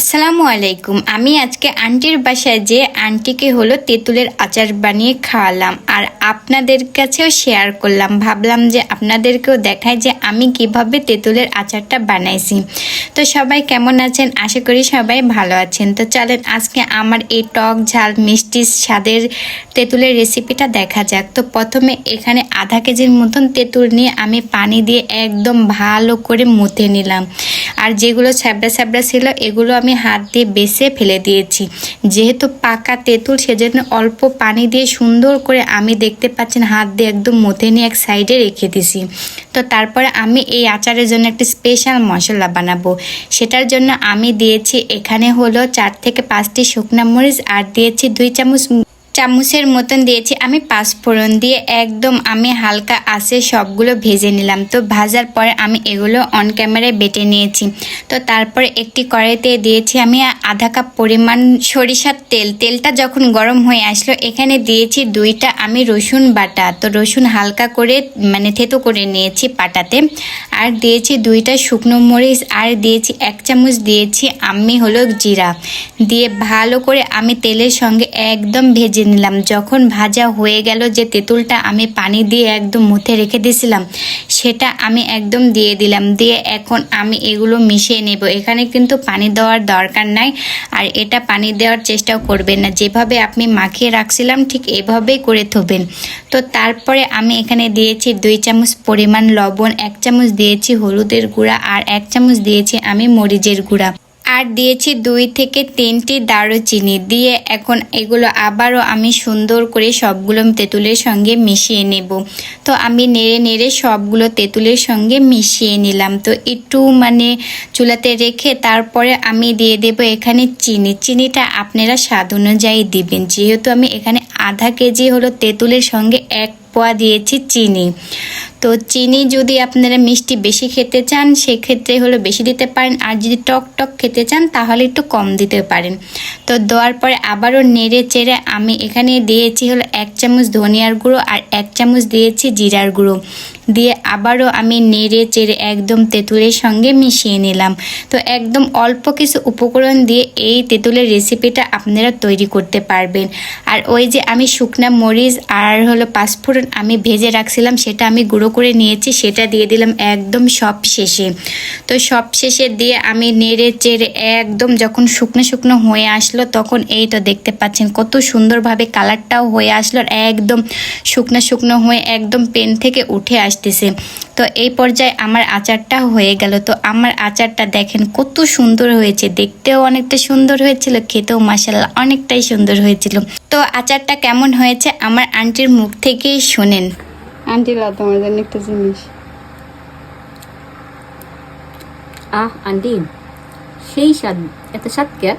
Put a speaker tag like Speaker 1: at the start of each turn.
Speaker 1: আসসালামু আলাইকুম। আমি আজকে আন্টির বাসায় যে আন্টিকে হলো তেঁতুলের আচার বানিয়ে খাওয়ালাম আর আপনাদের কাছেও শেয়ার করলাম। ভাবলাম যে আপনাদেরকেও দেখায় যে আমি কিভাবে তেঁতুলের আচারটা বানাইছি। তো সবাই কেমন আছেন? আশা করি সবাই ভালো আছেন। তো চলেন আজকে আমার এই টক ঝাল মিষ্টি স্বাদের তেঁতুলের রেসিপিটা দেখা যাক। তো প্রথমে এখানে আধা কেজির মতন তেঁতুল নিয়ে আমি পানি দিয়ে একদম ভালো করে মুথে নিলাম। আর যেগুলো ছ্যাবড়া ছ্যাবড়া ছিল এগুলো আমি হাত দিয়ে বেছে ফেলে দিয়েছি। যেহেতু পাকা তেঁতুল সেজন্য অল্প পানি দিয়ে সুন্দর করে আমি দেখতে পাচ্ছেন হাত দিয়ে একদম মুথে নিয়ে এক সাইডে রেখে দিছি। তো তারপরে আমি এই আচারের জন্য একটা স্পেশাল মশলা বানাবো। সেটার জন্য আমি দিয়েছি এখানে হলো 4 থেকে 5টি শুকনা মরিচ আর দিয়েছি 2 চামচের মতন দিয়েছি আমি পাঁচফোড়ন দিয়ে একদম আমি হালকা আঁচে সবগুলো ভেজে নিলাম। তো ভাজার পরে আমি এগুলো অন ক্যামেরায় বেটে নিয়েছি। তো তারপরে একটি কড়াইতে দিয়েছি আমি আধা কাপ পরিমাণ সরিষার তেল। তেলটা যখন গরম হয়ে আসলো এখানে দিয়েছি 2টা আমি রসুন বাটা। তো রসুন হালকা করে থেতো করে নিয়েছি পাটাতে। আর দিয়েছি 2টা শুকনো মরিচ আর দিয়েছি 1 চামচ দিয়েছি আমি হলো জিরা দিয়ে ভালো করে আমি তেলের সঙ্গে একদম ভেজে নিলাম। যখন ভাজা হয়ে গেল যে তেঁতুলটা আমি পানি দিয়ে একদম মুথে রেখে দিয়েছিলাম সেটা আমি একদম দিয়ে দিলাম। দিয়ে এখন আমি এগুলো মিশিয়ে নেব। এখানে কিন্তু পানি দেওয়ার দরকার নাই আর এটা পানি দেওয়ার চেষ্টাও করবেন না। যেভাবে আপনি মাখিয়ে রাখছিলাম ঠিক এভাবেই করে থবেন। তো তারপরে আমি এখানে দিয়েছি 2 চামচ পরিমাণ লবণ, 1 চামচ দিয়েছি হলুদের গুঁড়া আর 1 চামচ দিয়েছি আমি মরিচের গুঁড়া আর দিয়েছি 2 থেকে 3টি দারুচিনি দিয়ে এখন এগুলো আবারও আমি সুন্দর করে সবগুলো তেঁতুলের সঙ্গে মিশিয়ে নেব। তো আমি নেড়ে নেড়ে সবগুলো তেঁতুলের সঙ্গে মিশিয়ে নিলাম। তো একটু চুলাতে রেখে তারপরে আমি দিয়ে দেব এখানে চিনিটা আপনারা স্বাদ অনুযায়ী দিবেন। যেহেতু আমি এখানে আধা কেজি হলো তেঁতুলের সঙ্গে 1 পোয়া দিয়েছি চিনি। তো চিনি যদি আপনারা মিষ্টি বেশি খেতে চান সেক্ষেত্রে হলো বেশি দিতে পারেন, আর যদি টক টক খেতে চান তাহলে একটু কম দিতে পারেন। তো দেওয়ার পরে আবারও নেড়ে চেড়ে আমি এখানে দিয়েছি হলো 1 চামচ ধনিয়ার গুঁড়ো আর 1 চামচ দিয়েছি জিরার গুঁড়ো দিয়ে আবারও আমি নেড়ে চেড়ে একদম তেঁতুলের সঙ্গে মিশিয়ে নিলাম। তো একদম অল্প কিছু উপকরণ দিয়ে এই তেঁতুলের রেসিপিটা আপনারা তৈরি করতে পারবেন। আর ওই যে আমি শুকনা মরিচ আর হলো পাঁচফোড়ন আমি ভেজে রাখছিলাম সেটা আমি গুঁড়ো করে নিয়েছি, সেটা দিয়ে দিলাম একদম সব শেষে। তো সব শেষে দিয়ে আমি নেড়ে চেড়ে একদম যখন শুকনো শুকনো হয়ে আসলো তখন এই তো দেখতে পাচ্ছেন কত সুন্দরভাবে কালারটাও হয়ে আসলো, একদম শুকনো শুকনো হয়ে একদম পেন থেকে উঠে আসতেছে। তো এই পর্যায়ে আমার আচারটা হয়ে গেল। তো আমার আচারটা দেখেন কত সুন্দর হয়েছে, দেখতেও অনেকটা সুন্দর হয়েছিল, খেতেও মাশাআল্লাহ অনেকটাই সুন্দর হয়েছিল। তো আচারটা কেমন হয়েছে আমার আন্টির মুখ থেকেই শোনেন।
Speaker 2: আন্টি লাও তোমার জন্য একটা জিনিস।
Speaker 3: আন্টি সেই স্বাদ, এত স্বাদ কে?